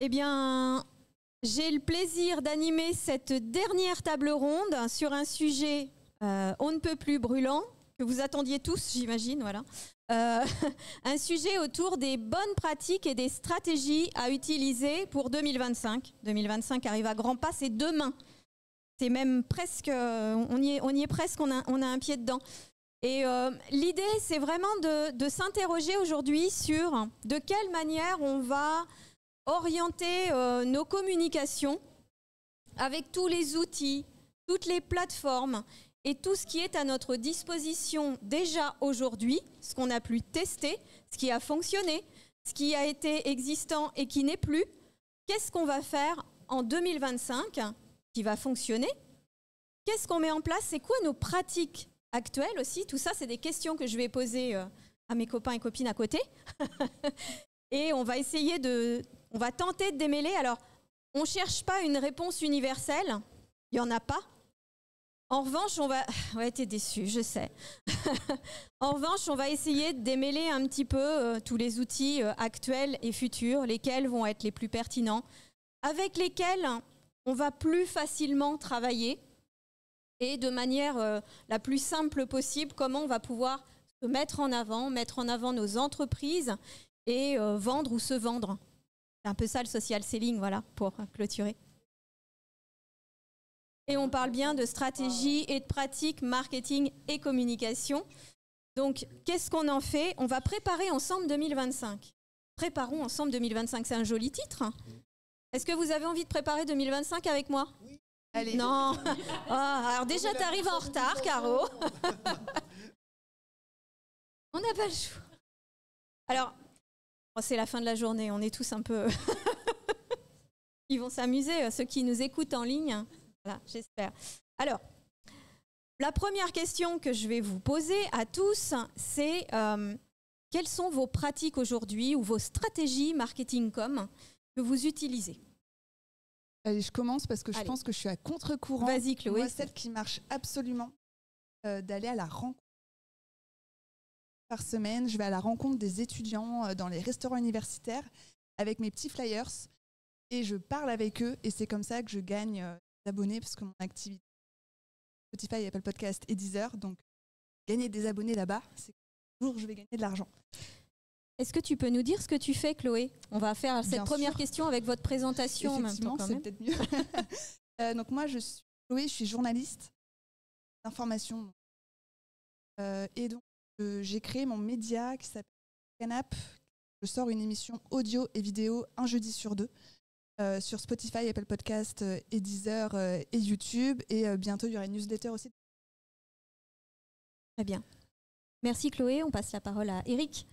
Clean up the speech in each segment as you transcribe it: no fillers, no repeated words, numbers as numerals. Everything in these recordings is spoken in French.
Eh bien, j'ai le plaisir d'animer cette dernière table ronde sur un sujet on ne peut plus brûlant, que vous attendiez tous, j'imagine, voilà. Un sujet autour des bonnes pratiques et des stratégies à utiliser pour 2025. 2025 arrive à grands pas, c'est demain. C'est même presque, on y est presque, on a un pied dedans. Et l'idée, c'est vraiment de s'interroger aujourd'hui sur de quelle manière on va orienter nos communications avec tous les outils, toutes les plateformes et tout ce qui est à notre disposition déjà aujourd'hui, ce qu'on a pu tester, ce qui a fonctionné, ce qui a été existant et qui n'est plus. Qu'est-ce qu'on va faire en 2025 qui va fonctionner? Qu'est-ce qu'on met en place? C'est quoi nos pratiques actuelles aussi? Tout ça, c'est des questions que je vais poser à mes copains et copines à côté. Et on va on va tenter de démêler. Alors, on ne cherche pas une réponse universelle. Il n'y en a pas. En revanche, Ouais, t'es déçu, je sais. En revanche, on va essayer de démêler un petit peu tous les outils actuels et futurs, lesquels vont être les plus pertinents, avec lesquels on va plus facilement travailler et de manière la plus simple possible, comment on va pouvoir se mettre en avant nos entreprises et vendre ou se vendre. C'est un peu ça le social selling, voilà, pour clôturer. Et on parle bien de stratégie et de pratique, marketing et communication. Donc, qu'est-ce qu'on en fait? On va préparer ensemble 2025. Préparons ensemble 2025, c'est un joli titre. Est-ce que vous avez envie de préparer 2025 avec moi? Oui. Allez. Non. Oh, alors déjà, tu arrives en retard, Caro. On n'a pas le choix. Alors, c'est la fin de la journée, on est tous un peu... Ils vont s'amuser, ceux qui nous écoutent en ligne. Voilà, j'espère. Alors, la première question que je vais vous poser à tous, c'est quelles sont vos pratiques aujourd'hui ou vos stratégies marketing com que vous utilisez? Allez, je commence parce que je pense que je suis à contre-courant. Vas-y, Chloé. Moi, celle qui marche absolument, d'aller à la rencontre. Par semaine, je vais à la rencontre des étudiants dans les restaurants universitaires avec mes petits flyers et je parle avec eux et c'est comme ça que je gagne des abonnés parce que mon activité Spotify, Apple Podcast et Deezer, donc gagner des abonnés là-bas, c'est que toujours je vais gagner de l'argent. Est-ce que tu peux nous dire ce que tu fais, Chloé? On va faire cette première sûr. question avec votre présentation en même temps. Effectivement, c'est peut-être mieux. Donc moi, je suis Chloé, je suis journaliste d'information. Et donc, j'ai créé mon média qui s'appelle Canap. Je sors une émission audio et vidéo un jeudi sur deux sur Spotify, Apple Podcast et Deezer et YouTube. Et bientôt, il y aura une newsletter aussi. Très bien. Merci Chloé. On passe la parole à Eric.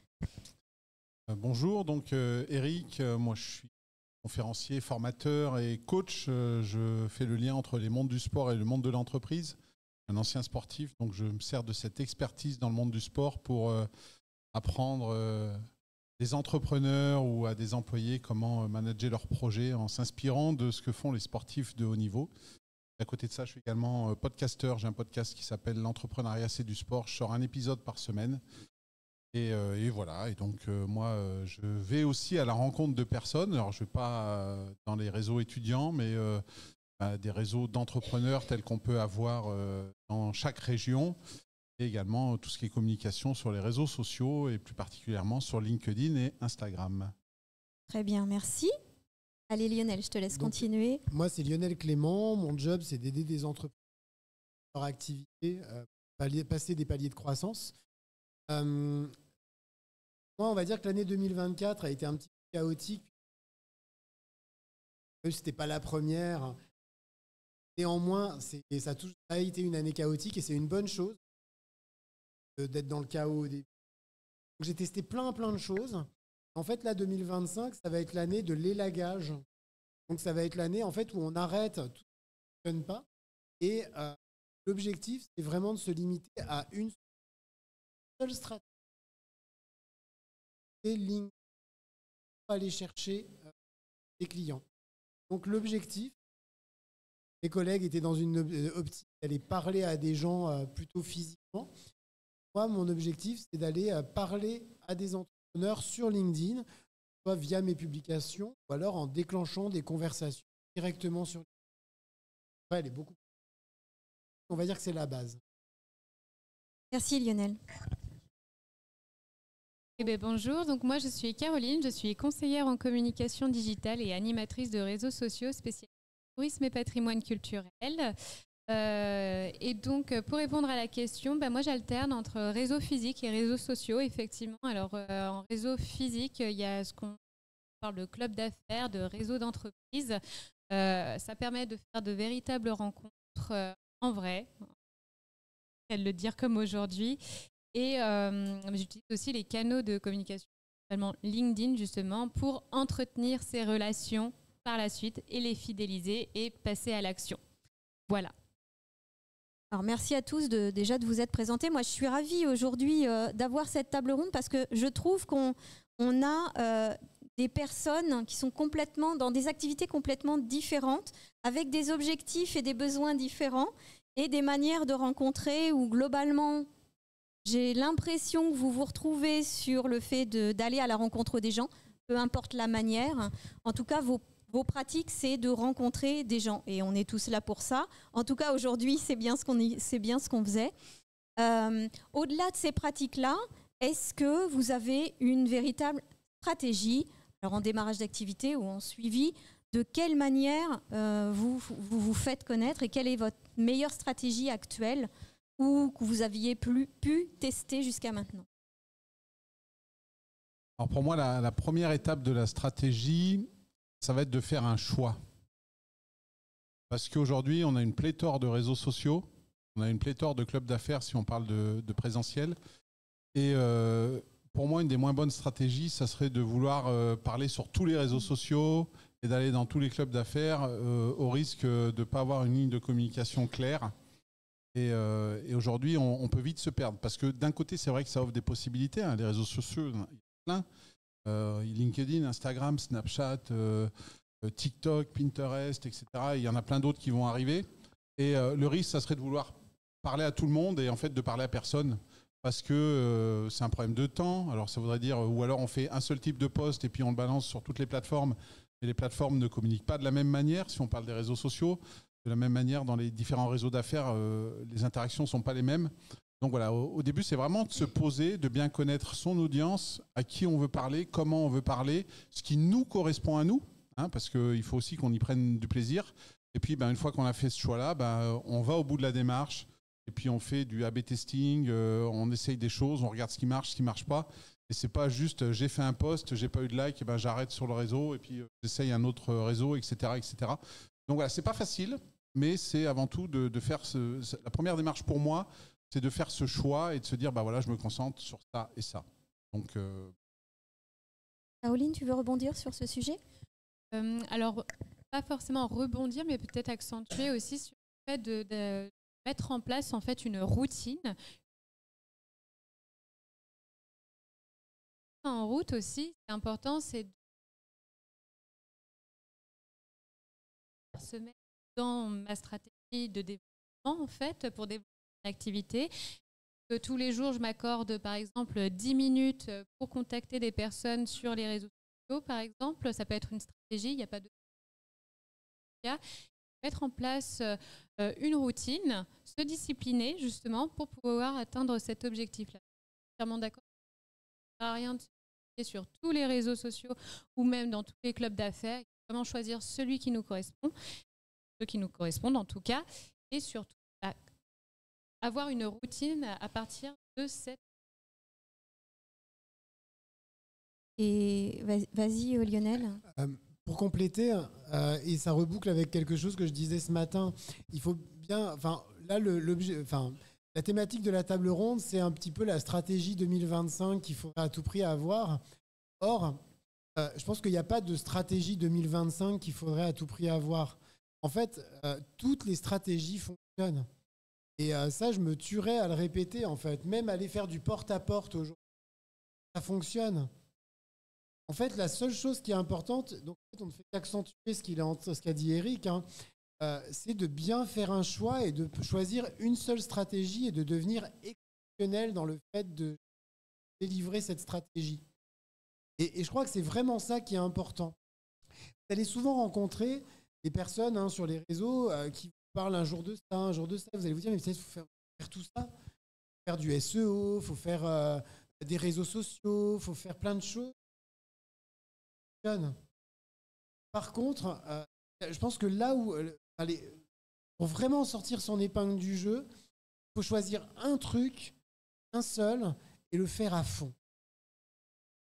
Bonjour, donc Eric, moi je suis conférencier, formateur et coach. Je fais le lien entre les mondes du sport et le monde de l'entreprise. Un ancien sportif, donc je me sers de cette expertise dans le monde du sport pour apprendre des entrepreneurs ou à des employés comment manager leurs projets en s'inspirant de ce que font les sportifs de haut niveau. À côté de ça, je suis également podcasteur. J'ai un podcast qui s'appelle L'entrepreneuriat, c'est du sport. Je sors un épisode par semaine. Et voilà. Et donc, moi, je vais aussi à la rencontre de personnes. Alors, je ne vais pas dans les réseaux étudiants, mais des réseaux d'entrepreneurs tels qu'on peut avoir dans chaque région. Et également tout ce qui est communication sur les réseaux sociaux et plus particulièrement sur LinkedIn et Instagram. Très bien, merci. Allez Lionel, je te laisse continuer. Moi, c'est Lionel Clément. Mon job, c'est d'aider des entreprises dans leur activité, passer des paliers de croissance. Moi, on va dire que l'année 2024 a été un petit peu chaotique. Ce n'était pas la première. Néanmoins, ça a été une année chaotique et c'est une bonne chose d'être dans le chaos au début. Donc, j'ai testé plein de choses. En fait, là, 2025, ça va être l'année de l'élagage. Donc, ça va être l'année en fait, où on arrête tout ce qui ne fonctionne pas. Et l'objectif, c'est vraiment de se limiter à une seule stratégie. C'est LinkedIn pour aller chercher des clients. Donc, l'objectif, mes collègues étaient dans une optique d'aller parler à des gens plutôt physiquement. Moi, mon objectif, c'est d'aller parler à des entrepreneurs sur LinkedIn soit via mes publications ou alors en déclenchant des conversations directement sur. Ouais, elle est beaucoup. On va dire que c'est la base. Merci Lionel. Eh bien, bonjour, donc moi je suis Caroline, je suis conseillère en communication digitale et animatrice de réseaux sociaux spécialisés tourisme et patrimoine culturel. Et donc pour répondre à la question, moi j'alterne entre réseaux physiques et réseaux sociaux, effectivement. Alors en réseau physique, il y a ce qu'on parle de club d'affaires, de réseau d'entreprise. Ça permet de faire de véritables rencontres en vrai, elle le dire comme aujourd'hui. Et j'utilise aussi les canaux de communication, notamment LinkedIn justement, pour entretenir ces relations par la suite et les fidéliser et passer à l'action. Voilà. Alors merci à tous déjà de vous être présentés. Moi je suis ravie aujourd'hui d'avoir cette table ronde parce que je trouve qu'on a des personnes qui sont complètement dans des activités complètement différentes, avec des objectifs et des besoins différents et des manières de rencontrer où globalement j'ai l'impression que vous vous retrouvez sur le fait d'aller à la rencontre des gens, peu importe la manière. En tout cas, vos pratiques, c'est de rencontrer des gens. Et on est tous là pour ça. En tout cas, aujourd'hui, c'est bien ce qu'on faisait. Au-delà de ces pratiques-là, est-ce que vous avez une véritable stratégie, alors en démarrage d'activité ou en suivi, de quelle manière vous faites connaître et quelle est votre meilleure stratégie actuelle ou que vous aviez pu tester jusqu'à maintenant? Alors pour moi, la première étape de la stratégie, ça va être de faire un choix. Parce qu'aujourd'hui, on a une pléthore de réseaux sociaux, on a une pléthore de clubs d'affaires si on parle de présentiel. Et pour moi, une des moins bonnes stratégies, ça serait de vouloir parler sur tous les réseaux sociaux et d'aller dans tous les clubs d'affaires au risque de ne pas avoir une ligne de communication claire. Et aujourd'hui, on peut vite se perdre. Parce que d'un côté, c'est vrai que ça offre des possibilités. Les réseaux sociaux, il y en a plein. LinkedIn, Instagram, Snapchat, TikTok, Pinterest, etc. Il y en a plein d'autres qui vont arriver. Et le risque, ça serait de vouloir parler à tout le monde et en fait de parler à personne. Parce que c'est un problème de temps. Alors ça voudrait dire, ou alors on fait un seul type de post et puis on le balance sur toutes les plateformes. Et les plateformes ne communiquent pas de la même manière si on parle des réseaux sociaux. De la même manière, dans les différents réseaux d'affaires, les interactions ne sont pas les mêmes. Donc voilà, au début, c'est vraiment de se poser, de bien connaître son audience, à qui on veut parler, comment on veut parler, ce qui nous correspond à nous, parce qu'il faut aussi qu'on y prenne du plaisir. Et puis, une fois qu'on a fait ce choix-là, on va au bout de la démarche, et puis on fait du A/B testing, on essaye des choses, on regarde ce qui marche pas. Et c'est pas juste, j'ai fait un post, j'ai pas eu de like, et j'arrête sur le réseau, et puis j'essaye un autre réseau, etc., etc. Donc voilà, c'est pas facile. Mais c'est avant tout de faire la première démarche pour moi, c'est de faire ce choix et de se dire, voilà, je me concentre sur ça et ça. Donc, Caroline, tu veux rebondir sur ce sujet? Alors, pas forcément rebondir, mais peut-être accentuer aussi sur le fait de mettre en place en fait une routine. En route aussi, c'est important, c'est de se mettre dans ma stratégie de développement, en fait, pour développer une activité. Que tous les jours, je m'accorde, par exemple, 10 minutes pour contacter des personnes sur les réseaux sociaux, par exemple. Ça peut être une stratégie, il n'y a pas de... Mettre en place une routine, se discipliner, justement, pour pouvoir atteindre cet objectif-là. Je suis vraiment d'accord. Ça ne sert à rien de se mettre sur tous les réseaux sociaux ou même dans tous les clubs d'affaires. Il faut vraiment choisir celui qui nous correspond. Ceux qui nous correspondent en tout cas, et surtout avoir une routine à partir de cette... Et vas-y Lionel. Pour compléter, et ça reboucle avec quelque chose que je disais ce matin, il faut bien... Là, la thématique de la table ronde, c'est un petit peu la stratégie 2025 qu'il faudrait à tout prix avoir. Or, je pense qu'il n'y a pas de stratégie 2025 qu'il faudrait à tout prix avoir. En fait, toutes les stratégies fonctionnent. Et ça, je me tuerais à le répéter, en fait. Même aller faire du porte-à-porte aujourd'hui, ça fonctionne. En fait, la seule chose qui est importante, donc en fait, on ne fait qu'accentuer ce qu'a dit Eric, c'est de bien faire un choix et de choisir une seule stratégie et de devenir exceptionnel dans le fait de délivrer cette stratégie. Et je crois que c'est vraiment ça qui est important. Vous allez souvent rencontrer des personnes sur les réseaux qui vous parlent un jour de ça, un jour de ça. Vous allez vous dire, mais peut-être il faut faire tout ça. Il faut faire du SEO, il faut faire des réseaux sociaux, il faut faire plein de choses. Par contre, je pense que là où, pour vraiment sortir son épingle du jeu, il faut choisir un truc, un seul, et le faire à fond.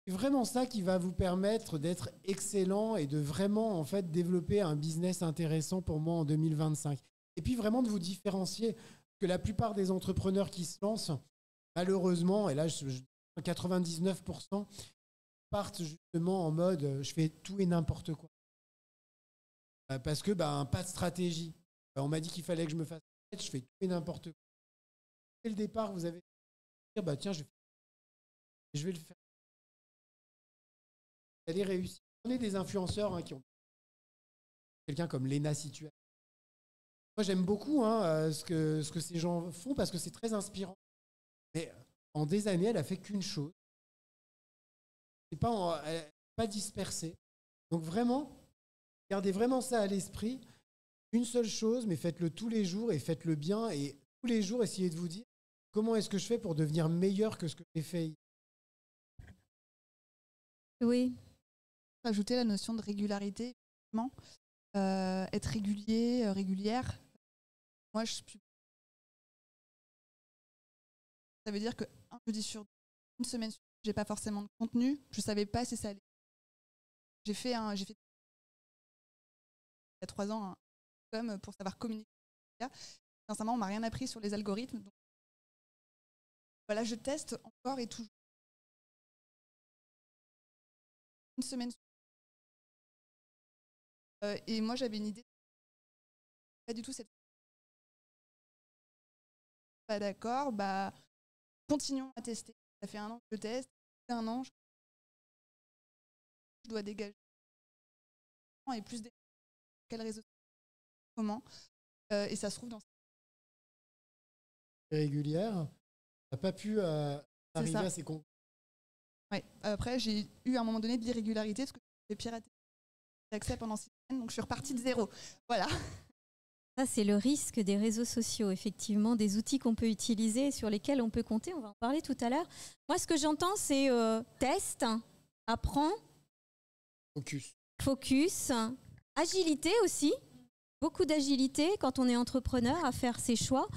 C'est vraiment ça qui va vous permettre d'être excellent et de vraiment en fait développer un business intéressant pour moi en 2025. Et puis vraiment de vous différencier, parce que la plupart des entrepreneurs qui se lancent, malheureusement, et là 99%, partent justement en mode je fais tout et n'importe quoi. Parce que pas de stratégie. On m'a dit qu'il fallait que je me fasse, je fais tout et n'importe quoi. Dès le départ, vous avez dit tiens, je vais le faire. Vous allez réussir. On est des influenceurs qui ont quelqu'un comme Léna Situel. Moi, j'aime beaucoup ce que ces gens font parce que c'est très inspirant. Mais en des années, elle a fait qu'une chose. Elle n'est pas dispersée. Donc vraiment, gardez vraiment ça à l'esprit. Une seule chose, mais faites-le tous les jours et faites-le bien. Et tous les jours, essayez de vous dire comment est-ce que je fais pour devenir meilleur que ce que j'ai fait hier. Oui. Ajouter la notion de régularité, effectivement. Être régulier, régulière. Moi, ça veut dire qu'un jeudi sur deux, une semaine sur deux, j'ai pas forcément de contenu. Je savais pas si ça allait. J'ai fait il y a 3 ans comme pour savoir communiquer. Sincèrement, on m'a rien appris sur les algorithmes. Donc, voilà, je teste encore et toujours. Une semaine. Et moi, j'avais une idée. Pas du tout cette. Pas d'accord. Continuons à tester. Ça fait 1 an que je teste. 1 an, je dois dégager. Et plus des. Quel réseau? Comment? Et ça se trouve dans. Régulière. T'as pas pu arriver à ces conclusions. Ouais. Après, j'ai eu à un moment donné de l'irrégularité parce que j'ai piraté l'accès pendant 6 semaines, donc je suis repartie de zéro. Voilà. Ça, c'est le risque des réseaux sociaux, effectivement, des outils qu'on peut utiliser et sur lesquels on peut compter. On va en parler tout à l'heure. Moi, ce que j'entends, c'est test, apprends, focus, agilité aussi. Beaucoup d'agilité quand on est entrepreneur à faire ses choix.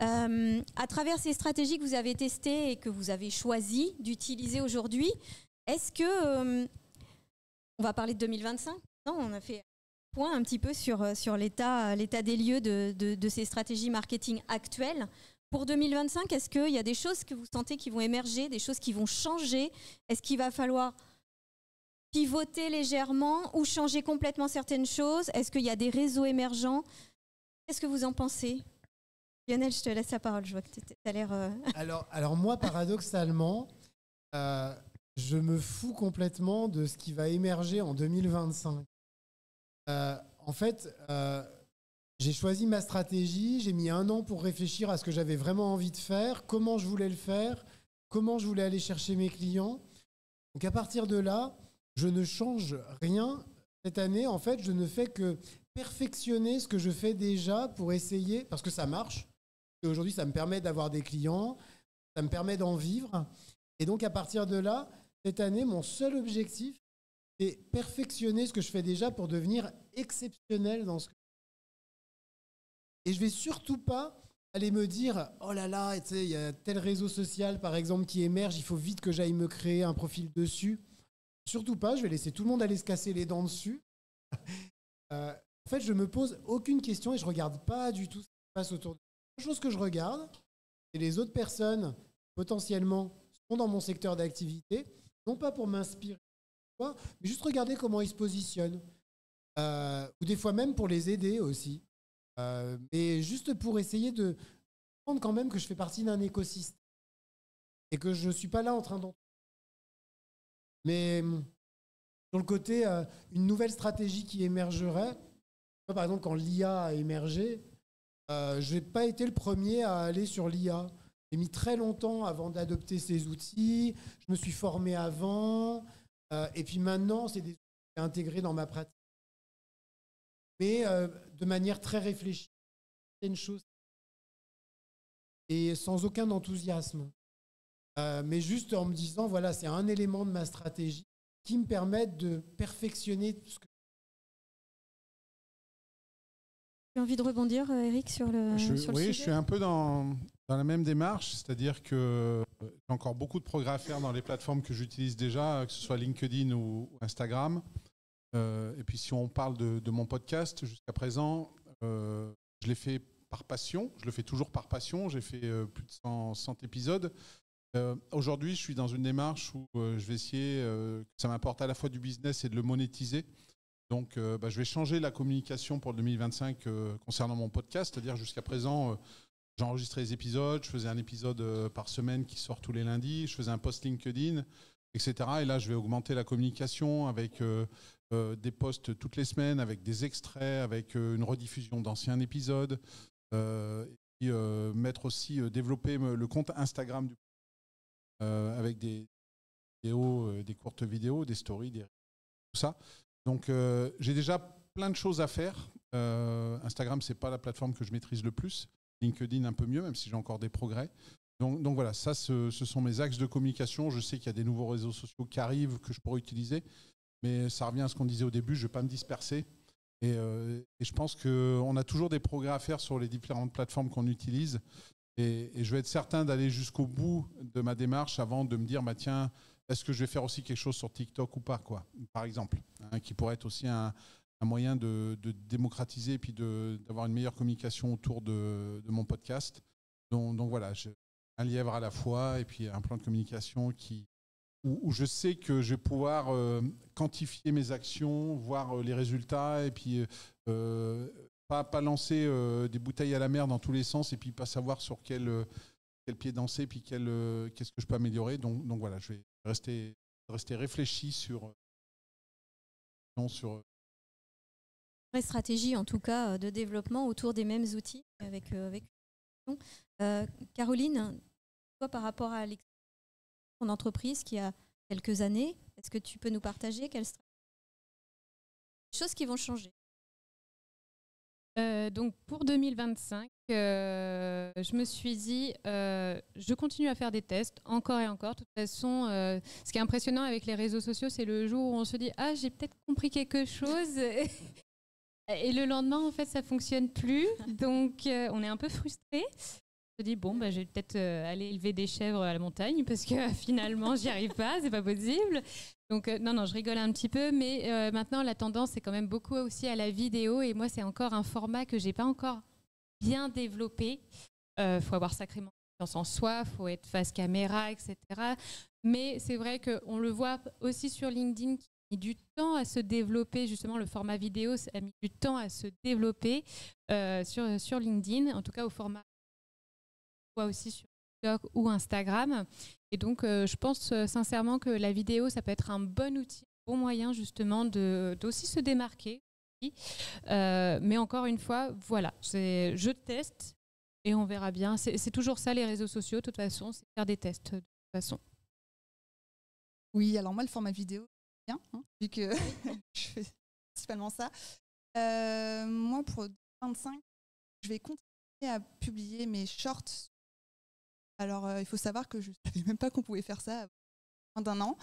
À travers ces stratégies que vous avez testées et que vous avez choisi d'utiliser aujourd'hui, est-ce que... on va parler de 2025 ? Non, on a fait un point un petit peu sur l'état des lieux de ces stratégies marketing actuelles. Pour 2025, est-ce qu'il y a des choses que vous sentez qui vont émerger, des choses qui vont changer ? Est-ce qu'il va falloir pivoter légèrement ou changer complètement certaines choses ? Est-ce qu'il y a des réseaux émergents ? Qu'est-ce que vous en pensez ? Lionel, je te laisse la parole, je vois que tu as l'air... Alors moi, paradoxalement, je me fous complètement de ce qui va émerger en 2025. En fait, j'ai choisi ma stratégie, j'ai mis 1 an pour réfléchir à ce que j'avais vraiment envie de faire, comment je voulais le faire, comment je voulais aller chercher mes clients. Donc à partir de là, je ne change rien. Cette année, en fait, je ne fais que perfectionner ce que je fais déjà pour essayer, parce que ça marche. Et aujourd'hui, ça me permet d'avoir des clients, ça me permet d'en vivre. Et donc, à partir de là, cette année, mon seul objectif, c'est perfectionner ce que je fais déjà pour devenir exceptionnel dans ce que je fais. Et je ne vais surtout pas aller me dire « Oh là là, il y a tel réseau social, par exemple, qui émerge, il faut vite que j'aille me créer un profil dessus. » Surtout pas, je vais laisser tout le monde aller se casser les dents dessus. En fait, je ne me pose aucune question et je ne regarde pas du tout ce qui se passe autour de moi. La chose que je regarde, c'est les autres personnes potentiellement sont dans mon secteur d'activité, non pas pour m'inspirer, mais juste regarder comment ils se positionnent. Ou des fois même pour les aider aussi. Mais juste pour essayer de comprendre quand même que je fais partie d'un écosystème et que je ne suis pas là en train d'en... Mais sur le côté, une nouvelle stratégie qui émergerait, par exemple quand l'IA a émergé, je n'ai pas été le premier à aller sur l'IA. J'ai mis très longtemps avant d'adopter ces outils. Je me suis formé avant. Et puis maintenant, c'est des outils intégrés dans ma pratique. Mais de manière très réfléchie. Certaines choses. Et sans aucun enthousiasme. Mais juste en me disant, voilà, c'est un élément de ma stratégie qui me permet de perfectionner ce que... Tu as envie de rebondir, Eric, sur le sujet ? Oui, je suis un peu dans la même démarche, c'est-à-dire que j'ai encore beaucoup de progrès à faire dans les plateformes que j'utilise déjà, que ce soit LinkedIn ou Instagram. Et puis si on parle de mon podcast, jusqu'à présent, je l'ai fait par passion, je le fais toujours par passion, j'ai fait plus de 100 épisodes. Aujourd'hui, je suis dans une démarche où je vais essayer que ça m'apporte à la fois du business et de le monétiser. Donc, je vais changer la communication pour le 2025 concernant mon podcast. C'est-à-dire, jusqu'à présent, j'enregistrais les épisodes, je faisais un épisode par semaine qui sort tous les lundis, je faisais un post LinkedIn, etc. Et là, je vais augmenter la communication avec des posts toutes les semaines, avec des extraits, avec une rediffusion d'anciens épisodes. Et puis, mettre aussi, développer le compte Instagram du avec des vidéos, des courtes vidéos, des stories, tout ça. Donc, j'ai déjà plein de choses à faire. Instagram, c'est pas la plateforme que je maîtrise le plus. LinkedIn, un peu mieux, même si j'ai encore des progrès. Donc voilà, ça, ce sont mes axes de communication. Je sais qu'il y a des nouveaux réseaux sociaux qui arrivent, que je pourrais utiliser. Mais ça revient à ce qu'on disait au début, je ne vais pas me disperser. Et je pense qu'on a toujours des progrès à faire sur les différentes plateformes qu'on utilise. Et je vais être certain d'aller jusqu'au bout de ma démarche avant de me dire, tiens, est-ce que je vais faire aussi quelque chose sur TikTok ou pas, quoi, par exemple, qui pourrait être aussi un moyen de démocratiser et puis d'avoir une meilleure communication autour de mon podcast. Donc voilà, un lièvre à la fois et puis un plan de communication où je sais que je vais pouvoir quantifier mes actions, voir les résultats et puis pas lancer des bouteilles à la mer dans tous les sens et puis pas savoir sur quel pied danser et puis qu'est-ce que je peux améliorer. Donc voilà, je vais rester réfléchi sur Vraie stratégie, en tout cas, de développement autour des mêmes outils avec Caroline, toi, par rapport à ton entreprise qui a quelques années, est-ce que tu peux nous partager quelles choses qui vont changer? Donc pour 2025, je me suis dit, je continue à faire des tests encore et encore. De toute façon, ce qui est impressionnant avec les réseaux sociaux, c'est le jour où on se dit, ah, j'ai peut-être compris quelque chose. Et le lendemain, en fait, ça ne fonctionne plus. Donc, on est un peu frustré. On se dit, bon, je vais peut-être aller élever des chèvres à la montagne parce que finalement, j'y arrive pas, c'est pas possible. Donc, non, je rigole un petit peu. Mais maintenant, la tendance, c'est quand même beaucoup aussi à la vidéo. Et moi, c'est encore un format que je n'ai pas encore bien développé. Faut avoir sacrément confiance en soi, faut être face caméra, etc. Mais c'est vrai qu'on le voit aussi sur LinkedIn qui a mis du temps à se développer, justement le format vidéo a mis du temps à se développer sur LinkedIn, en tout cas au format on voit aussi sur TikTok ou Instagram. Et donc je pense sincèrement que la vidéo, ça peut être un bon outil, un bon moyen justement d'aussi se démarquer. Mais encore une fois, voilà, je teste et on verra bien. C'est toujours ça les réseaux sociaux, de toute façon, c'est faire des tests de toute façon. Oui, alors moi le format vidéo, bien, vu que je fais principalement ça. Moi pour 2025, je vais continuer à publier mes shorts. Alors il faut savoir que je ne savais même pas qu'on pouvait faire ça avant d'un an.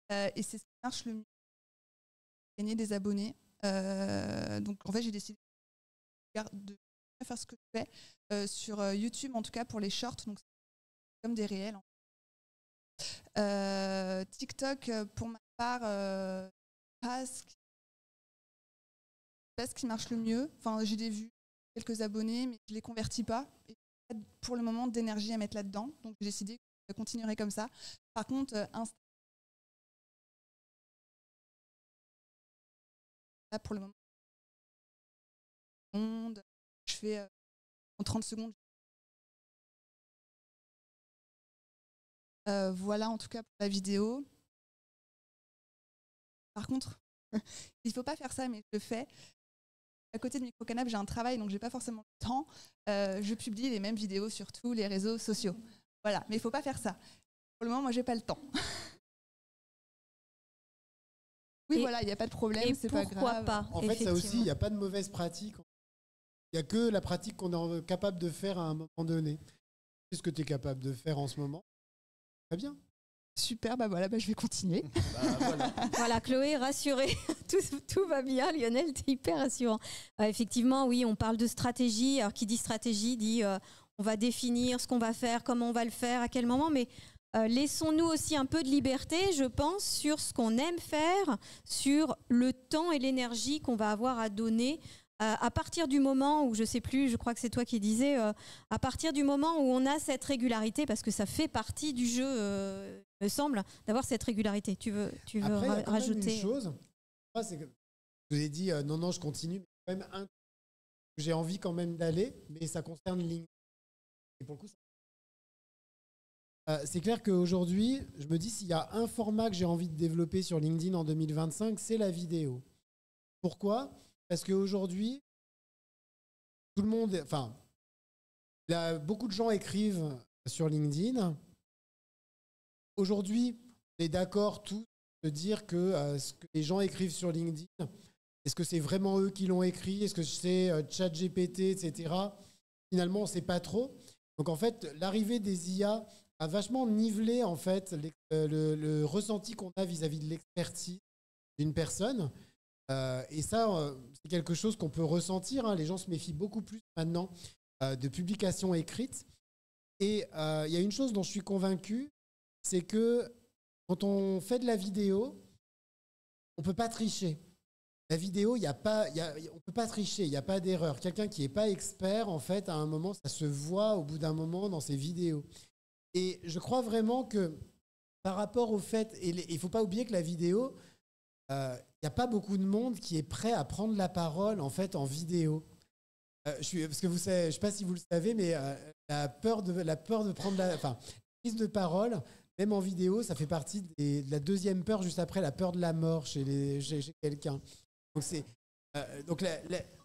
Et c'est ce qui marche le mieux. Gagner des abonnés. Donc en fait j'ai décidé de faire ce que je fais sur YouTube, en tout cas pour les shorts, donc c'est comme des réels. TikTok pour ma part pas ce qui marche le mieux. Enfin j'ai des vues, quelques abonnés, mais je les convertis pas et pour le moment d'énergie à mettre là-dedans, donc j'ai décidé que je continuerai comme ça. Par contre Insta, là pour le moment je fais en 30 secondes. Voilà en tout cas pour la vidéo. Par contre, il ne faut pas faire ça, mais je le fais. À côté de Microcanap, j'ai un travail, donc je n'ai pas forcément le temps. Je publie les mêmes vidéos sur tous les réseaux sociaux. Voilà, mais il ne faut pas faire ça. Pour le moment, moi, je n'ai pas le temps. Oui, Et- voilà, il n'y a pas de problème, Et c'est pas pourquoi grave. pas En fait, ça aussi, il effectivement. n'y a pas de mauvaise pratique. Il n'y a que la pratique qu'on est capable de faire à un moment donné. C'est ce que tu es capable de faire en ce moment. Très bien. Super, bah voilà, bah je vais continuer. Voilà. Voilà, Chloé, rassurée, tout va bien. Lionel, t'es hyper rassurant. Effectivement, oui, on parle de stratégie. Alors, qui dit stratégie dit on va définir ce qu'on va faire, comment on va le faire, à quel moment. Mais laissons-nous aussi un peu de liberté, je pense, sur ce qu'on aime faire, sur le temps et l'énergie qu'on va avoir à donner. À partir du moment où, je sais plus, je crois que c'est toi qui disais, à partir du moment où on a cette régularité, parce que ça fait partie du jeu, me semble, d'avoir cette régularité. Tu veux Après, il y a quand même rajouter une chose. C'est que je vous ai dit non, je continue. Mais quand même un que j'ai envie quand même d'aller, mais ça concerne LinkedIn. Et pour le coup, c'est clair qu'aujourd'hui, je me dis s'il y a un format que j'ai envie de développer sur LinkedIn en 2025, c'est la vidéo. Pourquoi ? Parce qu'aujourd'hui, tout le monde, enfin, beaucoup de gens écrivent sur LinkedIn. Aujourd'hui, on est d'accord tous de dire que ce que les gens écrivent sur LinkedIn, est-ce que c'est vraiment eux qui l'ont écrit ? Est-ce que c'est ChatGPT, etc. Finalement, on ne sait pas trop. Donc en fait, l'arrivée des IA a vachement nivelé en fait le ressenti qu'on a vis-à-vis de l'expertise d'une personne. Et ça, c'est quelque chose qu'on peut ressentir. Hein. Les gens se méfient beaucoup plus maintenant de publications écrites. Et il y a une chose dont je suis convaincu, c'est que quand on fait de la vidéo, on ne peut pas tricher. La vidéo, on ne peut pas tricher, il n'y a pas d'erreur. Quelqu'un qui n'est pas expert, en fait, à un moment, ça se voit au bout d'un moment dans ses vidéos. Et je crois vraiment que par rapport au fait, et il ne faut pas oublier que la vidéo, il n'y a pas beaucoup de monde qui est prêt à prendre la parole en fait en vidéo. Parce que vous savez, je ne sais pas si vous le savez, mais la peur de prendre la prise de parole, même en vidéo, ça fait partie de la deuxième peur juste après la peur de la mort chez quelqu'un. Donc c'est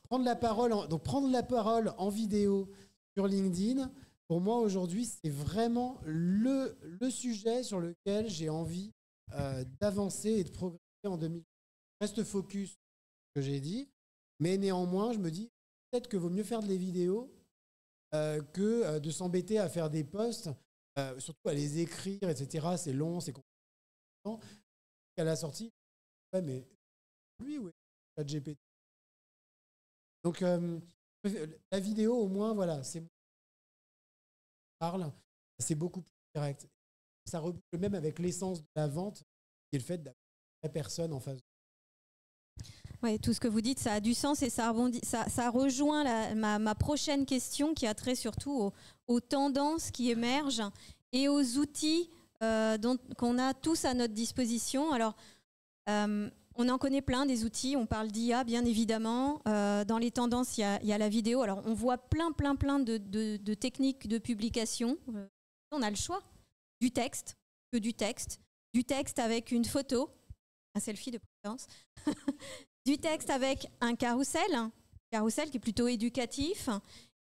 prendre la parole en vidéo sur LinkedIn. Pour moi aujourd'hui, c'est vraiment le sujet sur lequel j'ai envie d'avancer et de progresser en 2020. Je reste focus sur ce que j'ai dit, mais néanmoins, je me dis peut-être que vaut mieux faire des vidéos que de s'embêter à faire des posts, surtout à les écrire, etc. C'est long, c'est compliqué. À la sortie, ouais, mais lui, oui, ChatGPT. Donc, la vidéo, au moins, voilà, c'est beaucoup plus direct. Ça reboucle même avec l'essence de la vente, qui est le fait d'avoir la personne en face. Oui, tout ce que vous dites, ça a du sens et ça rejoint ma prochaine question qui a trait surtout aux tendances qui émergent et aux outils qu'on a tous à notre disposition. Alors, on en connaît plein des outils, on parle d'IA bien évidemment. Dans les tendances, il y a la vidéo. Alors, on voit plein de techniques de publication. On a le choix. Du texte avec une photo, un selfie de préférence. Du texte avec un carrousel qui est plutôt éducatif,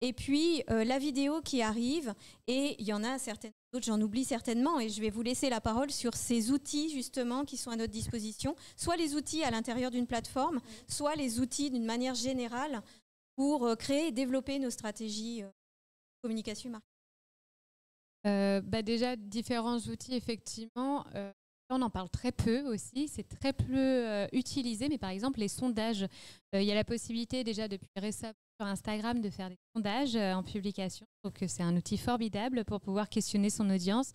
et puis la vidéo qui arrive, et il y en a certaines d'autres, j'en oublie certainement, et je vais vous laisser la parole sur ces outils justement qui sont à notre disposition, soit les outils à l'intérieur d'une plateforme, soit les outils d'une manière générale pour créer et développer nos stratégies de communication marketing. Déjà, différents outils, effectivement. On en parle très peu aussi, c'est très peu utilisé, mais par exemple les sondages, il y a la possibilité déjà depuis récemment sur Instagram de faire des sondages en publication, donc c'est un outil formidable pour pouvoir questionner son audience.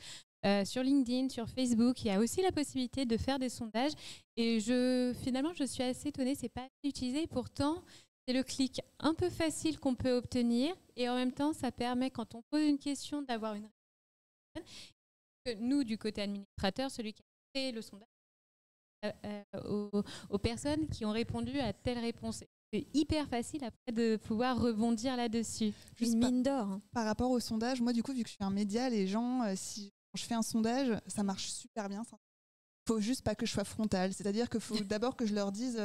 Sur LinkedIn, sur Facebook, il y a aussi la possibilité de faire des sondages et finalement je suis assez étonnée, c'est pas assez utilisé, pourtant c'est le clic un peu facile qu'on peut obtenir et en même temps ça permet quand on pose une question d'avoir une réponse. Nous du côté administrateur, celui qui et le sondage aux personnes qui ont répondu à telle réponse. C'est hyper facile après de pouvoir rebondir là-dessus. Une mine d'or. Par rapport au sondage, moi du coup, vu que je suis un média, les gens, si je fais un sondage, ça marche super bien. Il faut juste pas que je sois frontale. C'est-à-dire qu'il faut d'abord que je leur dise,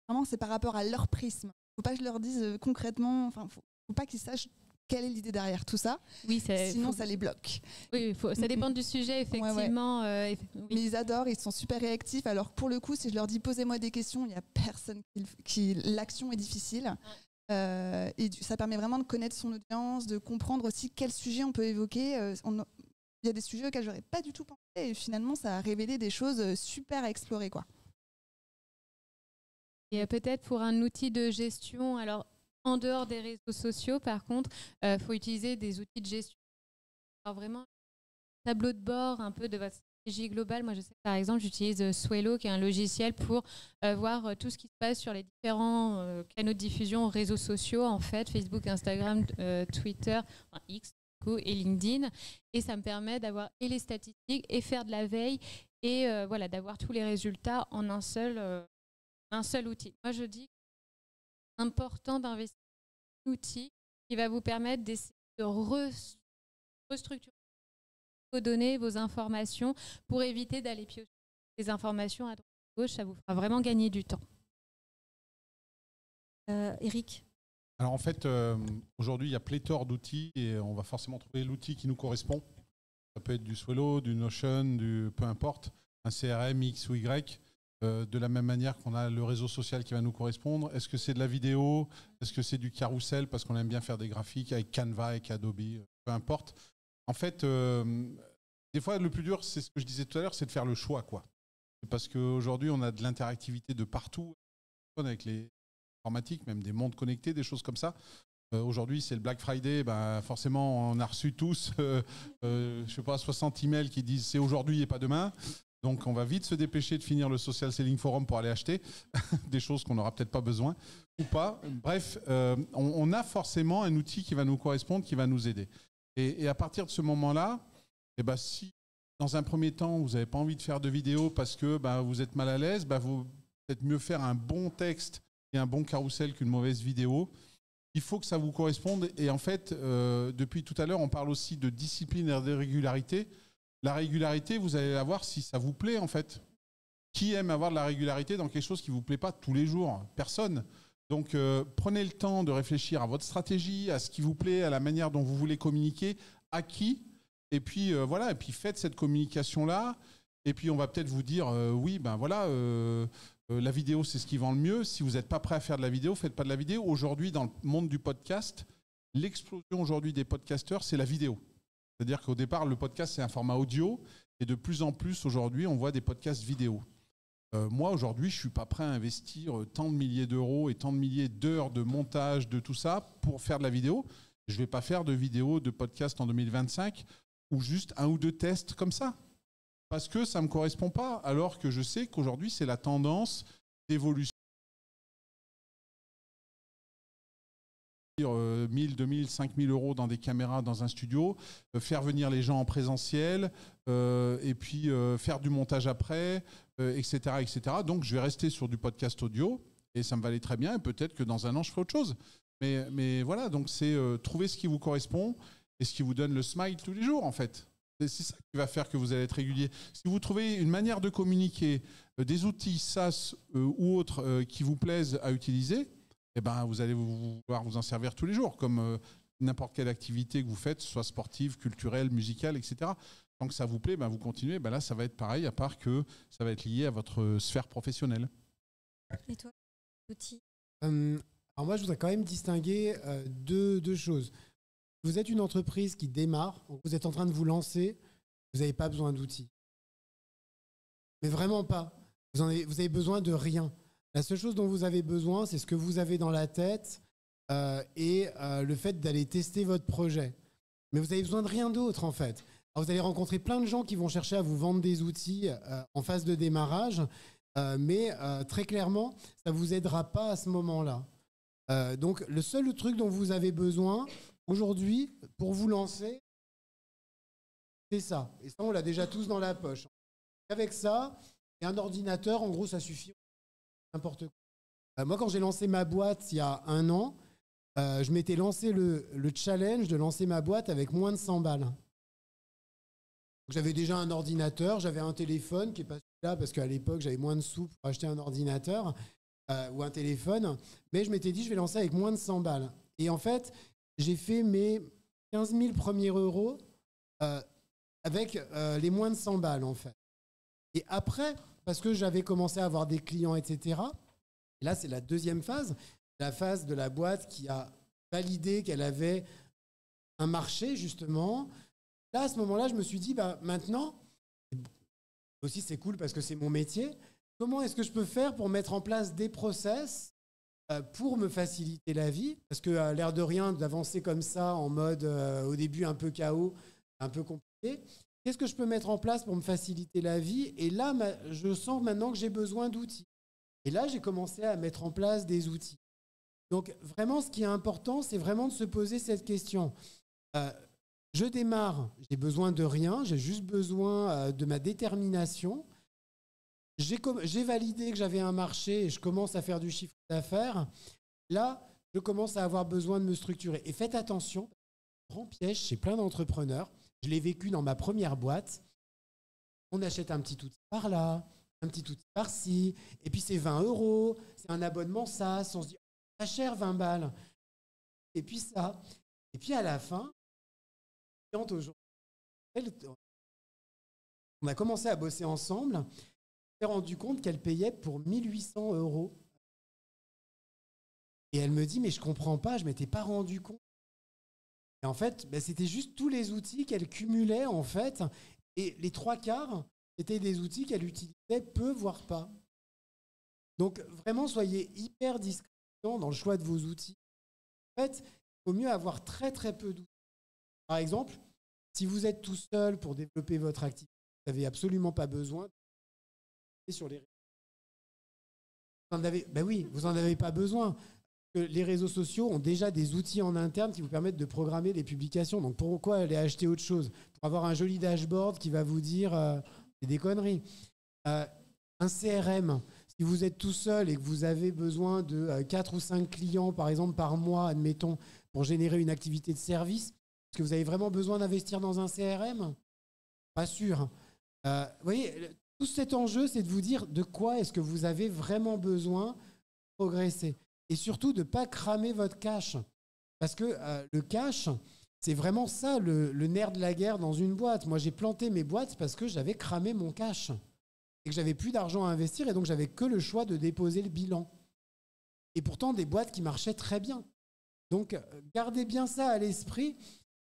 vraiment c'est par rapport à leur prisme. Il ne faut pas que je leur dise concrètement, faut pas qu'ils sachent quelle est l'idée derrière tout ça. Oui, Sinon, ça les bloque. Oui, ça dépend du sujet, effectivement. Ouais. Mais ils adorent, ils sont super réactifs. Alors, pour le coup, si je leur dis posez-moi des questions, il n'y a personne qui l'action est difficile. Et ça permet vraiment de connaître son audience, de comprendre aussi quel sujet on peut évoquer. Il y a des sujets auxquels je n'aurais pas du tout pensé et finalement, ça a révélé des choses super à explorer, quoi. Et peut-être pour un outil de gestion, alors en dehors des réseaux sociaux, par contre, faut utiliser des outils de gestion. Alors vraiment, un tableau de bord un peu de votre stratégie globale. Moi, je sais que par exemple, j'utilise Swello, qui est un logiciel pour voir tout ce qui se passe sur les différents canaux de diffusion, réseaux sociaux, en fait, Facebook, Instagram, Twitter, enfin, X et LinkedIn. Et ça me permet d'avoir et les statistiques et faire de la veille et voilà, d'avoir tous les résultats en un seul outil. Moi, je dis que c'est important d'investir dans un outil qui va vous permettre d'essayer de restructurer vos données, vos informations, pour éviter d'aller piocher des informations à droite et à gauche. Ça vous fera vraiment gagner du temps. Eric? Alors en fait, aujourd'hui, il y a pléthore d'outils et on va forcément trouver l'outil qui nous correspond. Ça peut être du Swello, du Notion, peu importe, un CRM X ou Y. De la même manière qu'on a le réseau social qui va nous correspondre. Est-ce que c'est de la vidéo? Est-ce que c'est du carrousel parce qu'on aime bien faire des graphiques avec Canva, avec Adobe? Peu importe. En fait, des fois, le plus dur, c'est ce que je disais tout à l'heure, c'est de faire le choix, quoi. Parce qu'aujourd'hui, on a de l'interactivité de partout avec les informatiques, même des montres connectées, des choses comme ça. Aujourd'hui, c'est le Black Friday. Forcément, on a reçu tous, je sais pas, 60 emails qui disent c'est aujourd'hui et pas demain. Donc, on va vite se dépêcher de finir le Social Selling Forum pour aller acheter des choses qu'on n'aura peut-être pas besoin ou pas. Bref, on a forcément un outil qui va nous correspondre, qui va nous aider. Et à partir de ce moment-là, si dans un premier temps, vous n'avez pas envie de faire de vidéo parce que vous êtes mal à l'aise, vous peut-être mieux faire un bon texte et un bon carrousel qu'une mauvaise vidéo. Il faut que ça vous corresponde. Et en fait, depuis tout à l'heure, on parle aussi de discipline et de régularité. La régularité, vous allez la voir si ça vous plaît, en fait. Qui aime avoir de la régularité dans quelque chose qui ne vous plaît pas tous les jours? Personne. Donc, prenez le temps de réfléchir à votre stratégie, à ce qui vous plaît, à la manière dont vous voulez communiquer, à qui. Et puis, voilà. Et puis, faites cette communication-là. Et puis, on va peut-être vous dire, oui, la vidéo, c'est ce qui vend le mieux. Si vous n'êtes pas prêt à faire de la vidéo, faites pas de la vidéo. Aujourd'hui, dans le monde du podcast, l'explosion aujourd'hui des podcasteurs, c'est la vidéo. C'est-à-dire qu'au départ, le podcast, c'est un format audio. Et de plus en plus, aujourd'hui, on voit des podcasts vidéo. Moi, aujourd'hui, je ne suis pas prêt à investir tant de milliers d'euros et tant de milliers d'heures de montage, de tout ça, pour faire de la vidéo. Je ne vais pas faire de vidéo, de podcast en 2025 ou juste 1 ou 2 tests comme ça. Parce que ça ne me correspond pas. Alors que je sais qu'aujourd'hui, c'est la tendance d'évolution. 1000, 2000, 5000 euros dans des caméras dans un studio, faire venir les gens en présentiel et puis faire du montage après, etc., etc. Donc, je vais rester sur du podcast audio et ça me va aller très bien. Et peut-être que dans 1 an, je ferai autre chose. Mais voilà, donc c'est trouver ce qui vous correspond et ce qui vous donne le smile tous les jours, en fait. C'est ça qui va faire que vous allez être régulier. Si vous trouvez une manière de communiquer, des outils SaaS ou autres qui vous plaisent à utiliser, vous allez vouloir vous en servir tous les jours, comme n'importe quelle activité que vous faites, soit sportive, culturelle, musicale, etc. Tant que ça vous plaît, vous continuez. Là, ça va être pareil, à part que ça va être lié à votre sphère professionnelle. Et toi, outils? Alors moi, je voudrais quand même distinguer deux choses. Vous êtes une entreprise qui démarre, vous êtes en train de vous lancer, vous n'avez pas besoin d'outils. Mais vraiment pas. Vous avez besoin de rien. La seule chose dont vous avez besoin, c'est ce que vous avez dans la tête et le fait d'aller tester votre projet. Mais vous avez besoin de rien d'autre, en fait. Alors, vous allez rencontrer plein de gens qui vont chercher à vous vendre des outils en phase de démarrage, mais très clairement, ça ne vous aidera pas à ce moment-là. Donc, le seul truc dont vous avez besoin aujourd'hui pour vous lancer, c'est ça. Et ça, on l'a déjà tous dans la poche. Avec ça, et un ordinateur, en gros, ça suffit. N'importe quoi. Moi, quand j'ai lancé ma boîte il y a 1 an, je m'étais lancé le challenge de lancer ma boîte avec moins de 100 balles. Donc, j'avais déjà un ordinateur, j'avais un téléphone qui n'est pas celui-là parce qu'à l'époque, j'avais moins de sous pour acheter un ordinateur ou un téléphone. Mais je m'étais dit, je vais lancer avec moins de 100 balles. Et en fait, j'ai fait mes 15 000 premiers euros avec les moins de 100 balles, en fait. Et après, parce que j'avais commencé à avoir des clients, etc., et là, c'est la deuxième phase, la phase de la boîte qui a validé qu'elle avait un marché, justement. Là, à ce moment-là, je me suis dit, maintenant, aussi c'est cool parce que c'est mon métier, comment est-ce que je peux faire pour mettre en place des process pour me faciliter la vie? Parce que l'air de rien, d'avancer comme ça, en mode au début un peu chaos, un peu compliqué. Qu'est-ce que je peux mettre en place pour me faciliter la vie? Et là, je sens maintenant que j'ai besoin d'outils. Et là, j'ai commencé à mettre en place des outils. Donc, vraiment, ce qui est important, c'est vraiment de se poser cette question. Je démarre, j'ai besoin de rien, j'ai juste besoin de ma détermination. J'ai validé que j'avais un marché et je commence à faire du chiffre d'affaires. Là, je commence à avoir besoin de me structurer. Et faites attention, grand piège chez plein d'entrepreneurs. Je l'ai vécu dans ma première boîte. On achète un petit outil par là, un petit outil par-ci, et puis c'est 20 €, c'est un abonnement SaaS. On se dit, pas cher, 20 balles. Et puis ça. Et puis à la fin, on a commencé à bosser ensemble. On s'est rendu compte qu'elle payait pour 1 800 €. Et elle me dit, mais je comprends pas, je m'étais pas rendu compte. Et en fait, c'était juste tous les outils qu'elle cumulait, en fait. Et les 3/4, c'était des outils qu'elle utilisait peu, voire pas. Donc, vraiment, soyez hyper discret dans le choix de vos outils. En fait, il vaut mieux avoir très, très peu d'outils. Par exemple, si vous êtes tout seul pour développer votre activité, vous n'avez absolument pas besoin de sur les réseaux. Vous n'en avez pas besoin. Les réseaux sociaux ont déjà des outils en interne qui vous permettent de programmer les publications. Donc pourquoi aller acheter autre chose? Pour avoir un joli dashboard qui va vous dire des conneries. Un CRM, si vous êtes tout seul et que vous avez besoin de 4 ou 5 clients, par exemple, par mois, admettons, pour générer une activité de service, est-ce que vous avez vraiment besoin d'investir dans un CRM? Pas sûr. Vous voyez, tout cet enjeu, c'est de vous dire de quoi est-ce que vous avez vraiment besoin pour progresser. Et surtout, de ne pas cramer votre cash. Parce que le cash, c'est vraiment ça, le nerf de la guerre dans une boîte. Moi, j'ai planté mes boîtes parce que j'avais cramé mon cash. Et que j'avais plus d'argent à investir. Et donc, j'avais que le choix de déposer le bilan. Et pourtant, des boîtes qui marchaient très bien. Donc, gardez bien ça à l'esprit.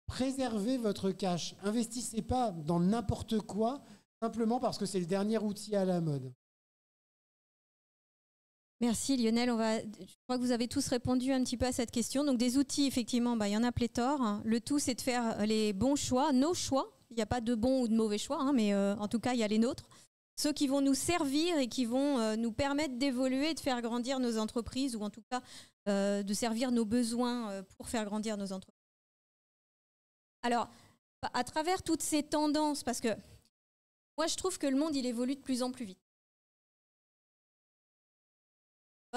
Préservez votre cash. Investissez pas dans n'importe quoi, simplement parce que c'est le dernier outil à la mode. Merci Lionel. Je crois que vous avez tous répondu un petit peu à cette question. Donc des outils, effectivement, il y en a pléthore. Le tout, c'est de faire les bons choix, nos choix. Il n'y a pas de bons ou de mauvais choix, mais en tout cas, il y a les nôtres. Ceux qui vont nous servir et qui vont nous permettre d'évoluer, de faire grandir nos entreprises, ou en tout cas de servir nos besoins pour faire grandir nos entreprises. Alors, à travers toutes ces tendances, parce que moi, je trouve que le monde, il évolue de plus en plus vite.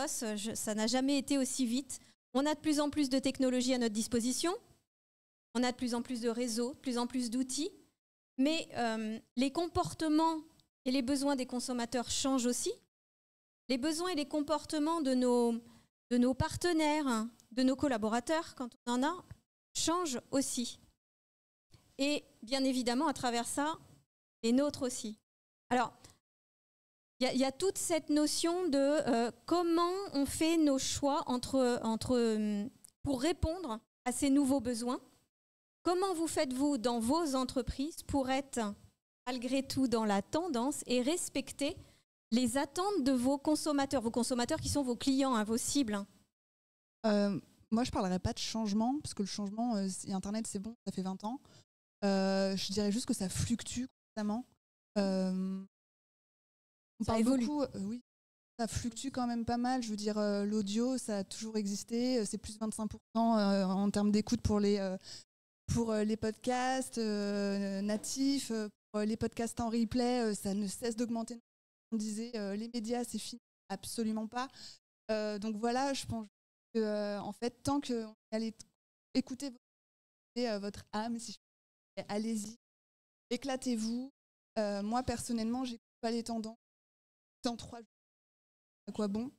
Ça n'a jamais été aussi vite. On a de plus en plus de technologies à notre disposition. On a de plus en plus de réseaux, de plus en plus d'outils. Mais les comportements et les besoins des consommateurs changent aussi. Les besoins et les comportements de nos partenaires, de nos collaborateurs, quand on en a, changent aussi. Et bien évidemment, à travers ça, les nôtres aussi. Alors, il y a toute cette notion de comment on fait nos choix pour répondre à ces nouveaux besoins. Comment vous faites-vous dans vos entreprises pour être malgré tout dans la tendance et respecter les attentes de vos consommateurs qui sont vos clients, vos cibles? Moi, je ne parlerai pas de changement, parce que le changement, Internet, c'est bon, ça fait 20 ans. Je dirais juste que ça fluctue constamment. On parle beaucoup, oui, ça fluctue quand même pas mal. Je veux dire, l'audio, ça a toujours existé. C'est plus 25% en termes d'écoute pour les podcasts natifs, pour les podcasts en replay. Ça ne cesse d'augmenter. On disait, les médias, c'est fini. Absolument pas. Donc voilà, je pense que, en fait, tant que vous allez écouter votre âme, si je peux dire, allez-y, éclatez-vous. Moi, personnellement, j'écoute pas les tendances. Dans 3 jours, à quoi bon?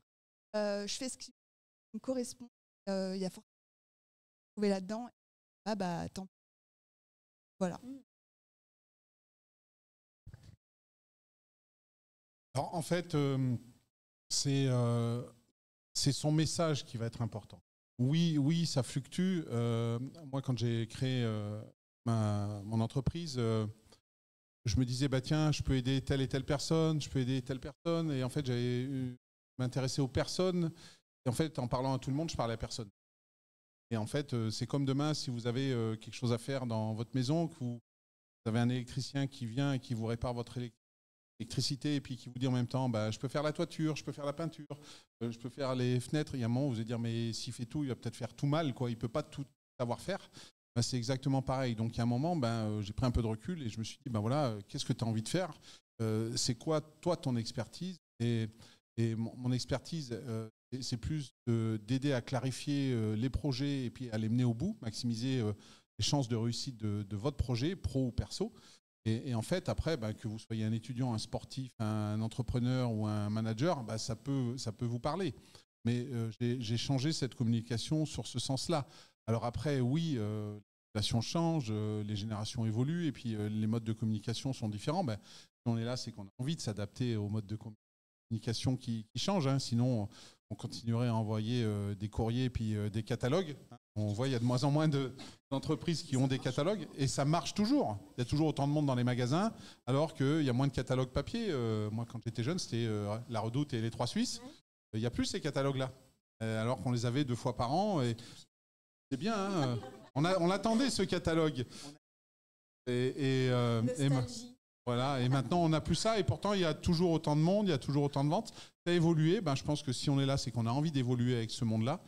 Je fais ce qui me correspond. Il y a trouver là-dedans. Ah bah tant pis. Voilà. Alors, en fait, c'est son message qui va être important. Oui, ça fluctue. Moi, quand j'ai créé mon entreprise, je me disais, bah tiens, je peux aider telle et telle personne, je peux aider telle personne. Et en fait, j'allais m'intéresser aux personnes. Et en fait, en parlant à tout le monde, je parlais à personne. Et en fait, c'est comme demain, si vous avez quelque chose à faire dans votre maison, que vous avez un électricien qui vient et qui vous répare votre électricité et puis qui vous dit en même temps, bah, je peux faire la toiture, je peux faire la peinture, je peux faire les fenêtres. Il y a un moment où vous allez dire, mais s'il fait tout, il va peut-être faire tout mal, quoi. Il ne peut pas tout savoir faire. Ben, c'est exactement pareil. Donc, il y a un moment, j'ai pris un peu de recul et je me suis dit, ben voilà, qu'est-ce que tu as envie de faire ? C'est quoi, toi, ton expertise ? Et mon expertise, c'est plus d'aider à clarifier les projets et puis à les mener au bout, maximiser les chances de réussite de votre projet, pro ou perso. Et en fait, après, que vous soyez un étudiant, un sportif, un entrepreneur ou un manager, ça peut vous parler. Mais j'ai changé cette communication sur ce sens-là. Alors après, oui, la population change, les générations évoluent et puis les modes de communication sont différents. Si on est là, c'est qu'on a envie de s'adapter aux modes de communication qui changent. Hein. Sinon, on continuerait à envoyer des courriers et puis des catalogues. On voit, il y a de moins en moins d'entreprises qui ont des catalogues et ça marche toujours. Il y a toujours autant de monde dans les magasins alors qu'il y a moins de catalogues papier. Moi, quand j'étais jeune, c'était La Redoute et Les Trois Suisses. Il n'y a plus ces catalogues-là alors qu'on les avait 2 fois par an. Et c'est bien, hein. On attendait ce catalogue. Voilà, et maintenant, on n'a plus ça. Et pourtant, il y a toujours autant de monde, il y a toujours autant de ventes. Ça a évolué. Je pense que si on est là, c'est qu'on a envie d'évoluer avec ce monde-là.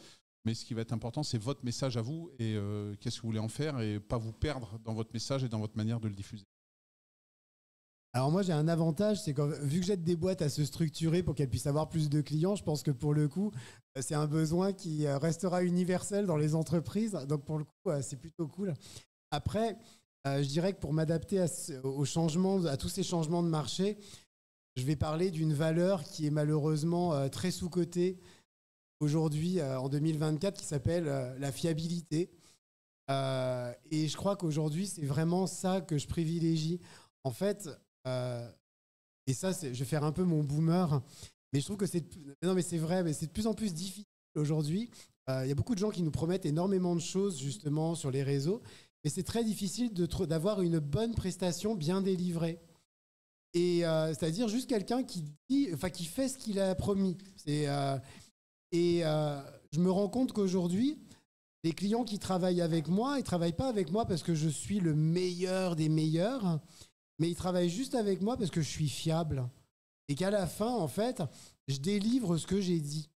Mais ce qui va être important, c'est votre message à vous et qu'est-ce que vous voulez en faire et pas vous perdre dans votre message et dans votre manière de le diffuser. Alors moi, j'ai un avantage, c'est que vu que j'aide des boîtes à se structurer pour qu'elles puissent avoir plus de clients, je pense que pour le coup, c'est un besoin qui restera universel dans les entreprises. Donc pour le coup, c'est plutôt cool. Après, je dirais que pour m'adapter aux changements, à tous ces changements de marché, je vais parler d'une valeur qui est malheureusement très sous-cotée aujourd'hui, en 2024, qui s'appelle la fiabilité. Et je crois qu'aujourd'hui, c'est vraiment ça que je privilégie. En fait, et ça, je vais faire un peu mon boomer, mais je trouve que non, mais c'est vrai, mais c'est de plus en plus difficile aujourd'hui. Il y a beaucoup de gens qui nous promettent énormément de choses, justement, sur les réseaux, mais c'est très difficile d'avoir une bonne prestation bien délivrée. Et c'est-à-dire juste quelqu'un qui fait ce qu'il a promis. Je me rends compte qu'aujourd'hui, les clients qui travaillent avec moi, ils ne travaillent pas avec moi parce que je suis le meilleur des meilleurs, mais ils travaillent juste avec moi parce que je suis fiable. Et qu'à la fin, en fait, je délivre ce que j'ai dit.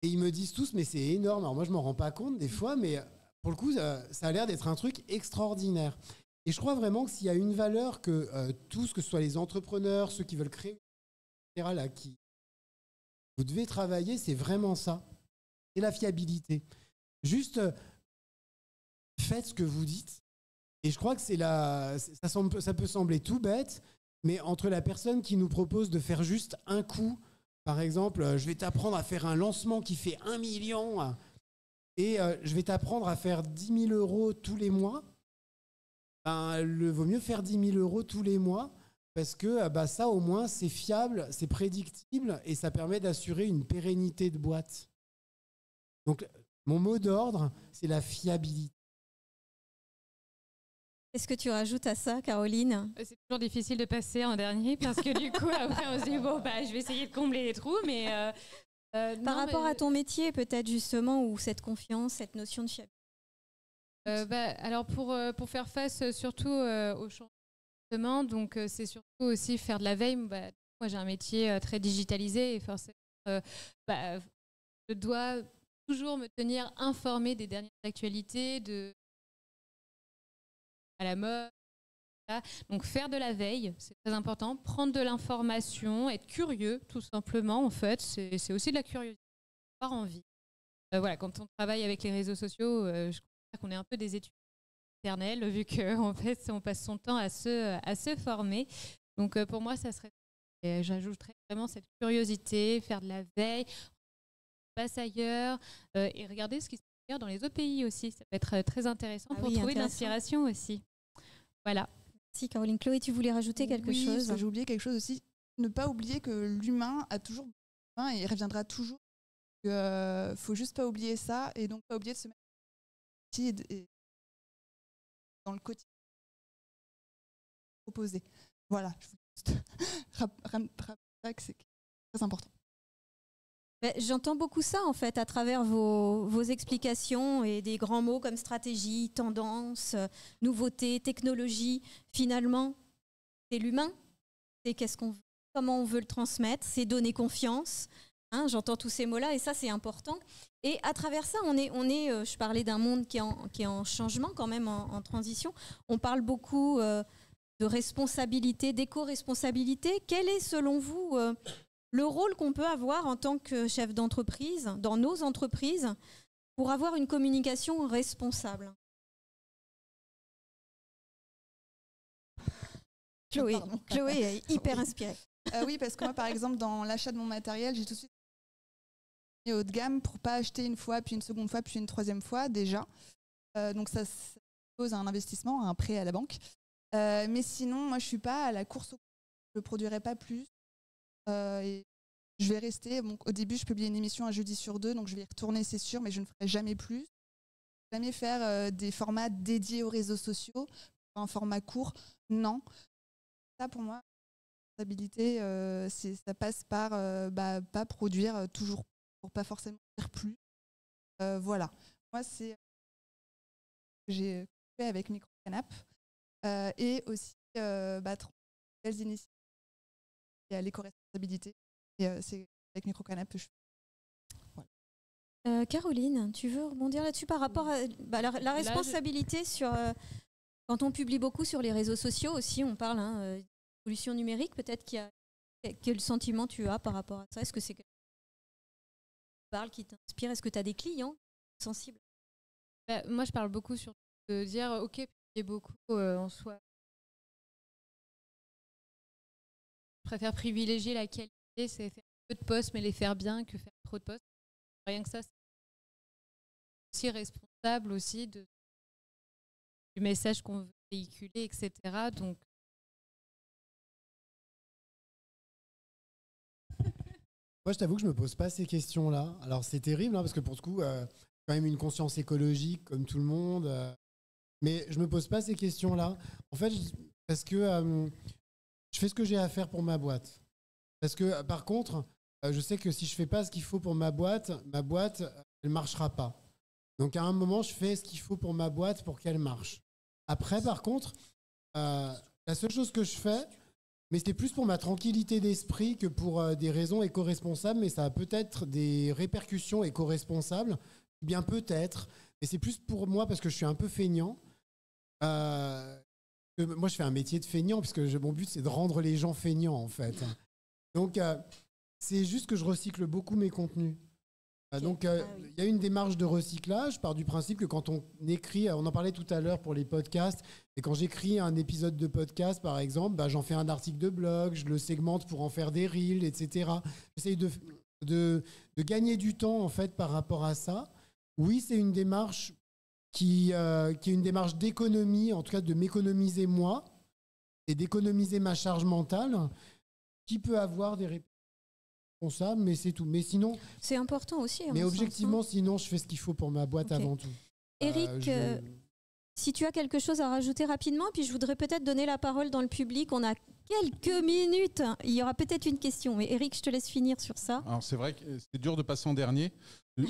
Et ils me disent tous, mais c'est énorme. Alors moi, je ne m'en rends pas compte des fois, mais pour le coup, ça a l'air d'être un truc extraordinaire. Et je crois vraiment que s'il y a une valeur que tous, que ce soit les entrepreneurs, ceux qui veulent créer, etc., là, qui vous devez travailler, c'est vraiment ça. C'est la fiabilité. Juste faites ce que vous dites. Et je crois que ça peut sembler tout bête, mais entre la personne qui nous propose de faire juste un coup, par exemple, je vais t'apprendre à faire un lancement qui fait 1 million et je vais t'apprendre à faire 10 000 euros tous les mois, vaut mieux faire 10 000 euros tous les mois parce que ça, au moins, c'est fiable, c'est prédictible et ça permet d'assurer une pérennité de boîte. Donc, mon mot d'ordre, c'est la fiabilité. Qu'est-ce que tu rajoutes à ça, Caroline ? C'est toujours difficile de passer en dernier parce que du coup, après, on se dit, je vais essayer de combler les trous, mais... Par rapport à ton métier, peut-être justement, ou cette confiance, cette notion de fiabilité. Alors, pour faire face surtout aux changements, donc c'est surtout aussi faire de la veille. Moi, j'ai un métier très digitalisé et forcément, je dois toujours me tenir informée des dernières actualités, à la mode. Voilà. Donc, faire de la veille, c'est très important. Prendre de l'information, être curieux, tout simplement, en fait. C'est aussi de la curiosité, avoir envie. Voilà, quand on travaille avec les réseaux sociaux, je crois qu'on est un peu des étudiants éternels, vu qu'en fait, on passe son temps à se former. Donc, pour moi, ça serait... J'ajouterais vraiment cette curiosité, faire de la veille, passe ailleurs et regarder ce qui se dans les autres pays aussi. Ça peut être très intéressant pour trouver de l'inspiration aussi. Voilà. Si Caroline. Chloé, tu voulais rajouter quelque chose? J'ai oublié quelque chose aussi. Ne pas oublier que l'humain a toujours besoin et il reviendra toujours. Faut juste pas oublier ça et donc pas oublier de se mettre dans le quotidien proposé. Voilà, je voulais juste rappeler que c'est très important. J'entends beaucoup ça en fait à travers vos explications et des grands mots comme stratégie, tendance, nouveauté, technologie. Finalement, c'est l'humain, c'est comment on veut le transmettre, c'est donner confiance. Hein, j'entends tous ces mots-là et ça c'est important. Et à travers ça, je parlais d'un monde qui est en changement quand même, en transition. On parle beaucoup de responsabilité, d'éco-responsabilité. Quel est selon vous le rôle qu'on peut avoir en tant que chef d'entreprise, dans nos entreprises, pour avoir une communication responsable? Chloé est hyper inspirée. Oui, parce que moi, par exemple, dans l'achat de mon matériel, j'ai tout de suite mis haut de gamme pour pas acheter une fois, puis une seconde fois, puis une troisième fois déjà. Donc ça pose un investissement, un prêt à la banque. Mais sinon, moi, je suis pas à la course au je ne produirai pas plus. Et je vais rester. Bon, au début, je publiais une émission un jeudi sur 2, donc je vais y retourner, c'est sûr, mais je ne ferai jamais plus. Jamais faire des formats dédiés aux réseaux sociaux, un format court, non. Ça, pour moi, la responsabilité, ça passe par pas produire toujours pour pas forcément faire plus. Voilà. Moi, c'est ce que j'ai fait avec Microcanap et aussi belles initiatives et l'éco-responsabilité. Et c'est avec Microcanap que je fais. Voilà. Caroline, tu veux rebondir là-dessus par rapport à la responsabilité sur quand on publie beaucoup sur les réseaux sociaux aussi, on parle de pollution numérique, peut-être quel sentiment tu as par rapport à ça? Est-ce que c'est quelque chose qui parle, qui t'inspire? Est-ce que tu as des clients sensibles? Moi, je parle beaucoup sur de dire ok, publier beaucoup en soi. Je préfère privilégier la qualité, c'est faire peu de posts mais les faire bien que faire trop de posts. Rien que ça, c'est aussi responsable aussi du message qu'on veut véhiculer, etc. Donc, moi, je t'avoue que je me pose pas ces questions-là. Alors, c'est terrible parce que pour ce coup, quand même une conscience écologique comme tout le monde. Mais je me pose pas ces questions-là. En fait, parce que je fais ce que j'ai à faire pour ma boîte. Parce que, par contre, je sais que si je fais pas ce qu'il faut pour ma boîte, elle marchera pas. Donc, à un moment, je fais ce qu'il faut pour ma boîte pour qu'elle marche. Après, par contre, la seule chose que je fais, mais c'est plus pour ma tranquillité d'esprit que pour des raisons éco-responsables, mais ça a peut-être des répercussions éco-responsables, bien peut-être, mais c'est plus pour moi parce que je suis un peu feignant. Moi, je fais un métier de feignant, parce que mon but, c'est de rendre les gens feignants, en fait. Donc, c'est juste que je recycle beaucoup mes contenus. Donc, il y a une démarche de recyclage. Je pars du principe que quand on écrit, on en parlait tout à l'heure pour les podcasts, et quand j'écris un épisode de podcast, par exemple, j'en fais un article de blog, je le segmente pour en faire des reels, etc. J'essaye de gagner du temps, en fait, par rapport à ça. Oui, c'est une démarche qui est une démarche d'économie, en tout cas de m'économiser moi, et d'économiser ma charge mentale, qui peut avoir des répercussions responsables, mais c'est tout. Mais sinon, c'est important aussi. Mais objectivement, sinon, je fais ce qu'il faut pour ma boîte avant tout. Éric, si tu as quelque chose à rajouter rapidement, puis je voudrais peut-être donner la parole dans le public. On a quelques minutes. Il y aura peut-être une question. Mais Éric, je te laisse finir sur ça. Alors c'est vrai que c'est dur de passer en dernier.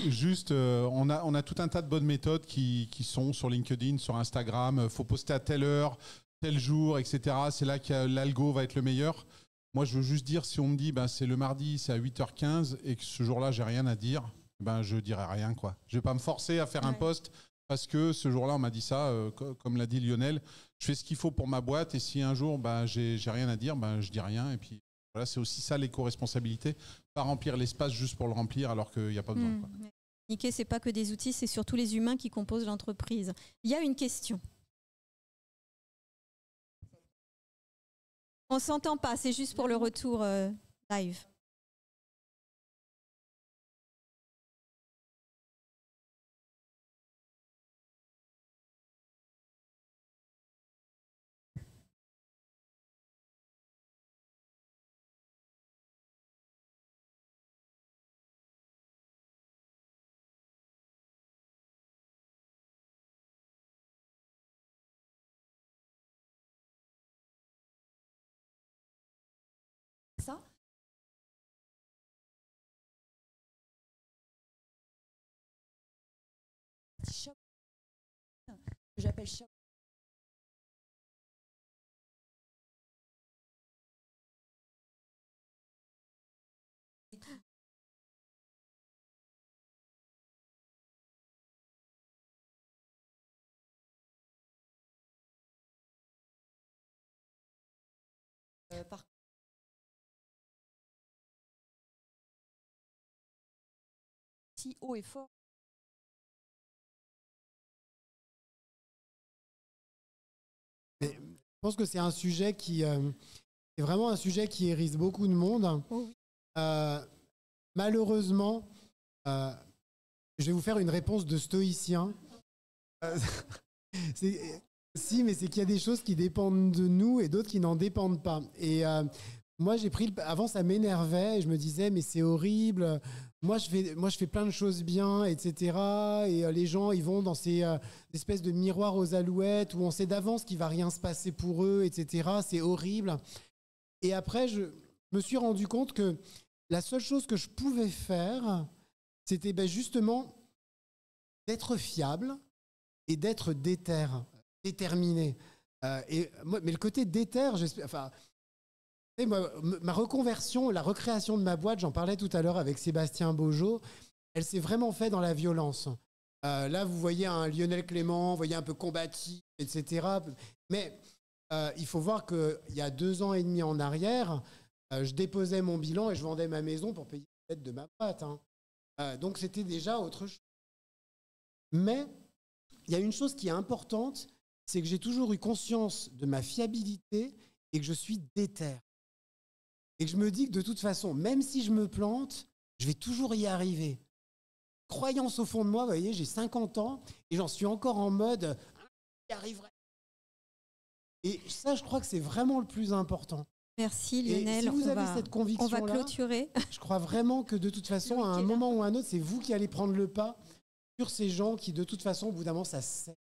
Juste, on a tout un tas de bonnes méthodes qui sont sur LinkedIn, sur Instagram. Il faut poster à telle heure, tel jour, etc. C'est là que l'algo va être le meilleur. Moi, je veux juste dire, si on me dit c'est le mardi, c'est à 8h15 et que ce jour-là, j'ai rien à dire, je dirai rien, quoi. Je vais pas me forcer à faire un post parce que ce jour-là, on m'a dit ça, comme l'a dit Lionel. Je fais ce qu'il faut pour ma boîte et si un jour, j'ai rien à dire, je dis rien. Et puis, voilà, c'est aussi ça l'éco-responsabilité. Pas remplir l'espace juste pour le remplir alors qu'il n'y a pas besoin. Quoi. Communiquer, c'est pas que des outils, c'est surtout les humains qui composent l'entreprise. Il y a une question. On s'entend pas, c'est juste pour le retour live. partie shop que j'appelle shop. Par si haut et fort. Mais je pense que c'est un sujet qui c'est vraiment un sujet qui hérisse beaucoup de monde. Oh oui. Malheureusement, je vais vous faire une réponse de stoïcien. Si, mais c'est qu'il y a des choses qui dépendent de nous et d'autres qui n'en dépendent pas. Et moi, avant, ça m'énervait et je me disais, mais c'est horrible. Moi, je fais plein de choses bien, etc. Et les gens, ils vont dans ces espèces de miroirs aux alouettes où on sait d'avance qu'il va rien se passer pour eux, etc. C'est horrible. Et après, je me suis rendu compte que la seule chose que je pouvais faire, c'était justement d'être fiable et d'être déterminé. Mais le côté déter, ma reconversion, la recréation de ma boîte, j'en parlais tout à l'heure avec Sébastien Beaujeau, elle s'est vraiment faite dans la violence. Là, vous voyez un Lionel Clément, vous voyez un peu combatif, etc. Mais il faut voir qu'il y a 2 ans et demi en arrière, je déposais mon bilan et je vendais ma maison pour payer la dette de ma boîte. Donc, c'était déjà autre chose. Mais il y a une chose qui est importante, c'est que j'ai toujours eu conscience de ma fiabilité et que je suis déter. Et que je me dis que de toute façon, même si je me plante, je vais toujours y arriver. Croyance au fond de moi, vous voyez, j'ai 50 ans et j'en suis encore en mode « j'y arriverai ». Et ça, je crois que c'est vraiment le plus important. Merci Lionel. Et si vous avez cette conviction-là, on va clôturer. Je crois vraiment que de toute façon, à un moment ou à un autre, c'est vous qui allez prendre le pas sur ces gens qui, de toute façon, au bout d'un moment, ça se sait.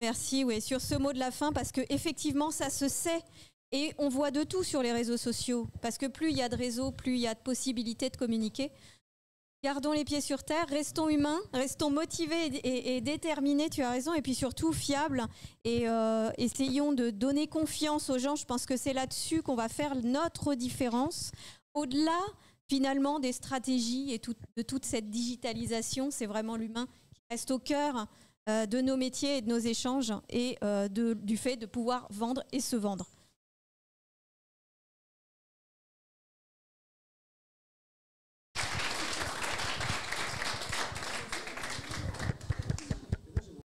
Merci, oui, sur ce mot de la fin, parce qu'effectivement, ça se sait. Et on voit de tout sur les réseaux sociaux. Parce que plus il y a de réseaux, plus il y a de possibilités de communiquer. Gardons les pieds sur terre, restons humains, restons motivés et déterminés, tu as raison, et puis surtout fiables. Et essayons de donner confiance aux gens. Je pense que c'est là-dessus qu'on va faire notre différence. Au-delà, finalement, des stratégies et de toute cette digitalisation, c'est vraiment l'humain qui reste au cœur de nos métiers et de nos échanges et du fait de pouvoir vendre et se vendre.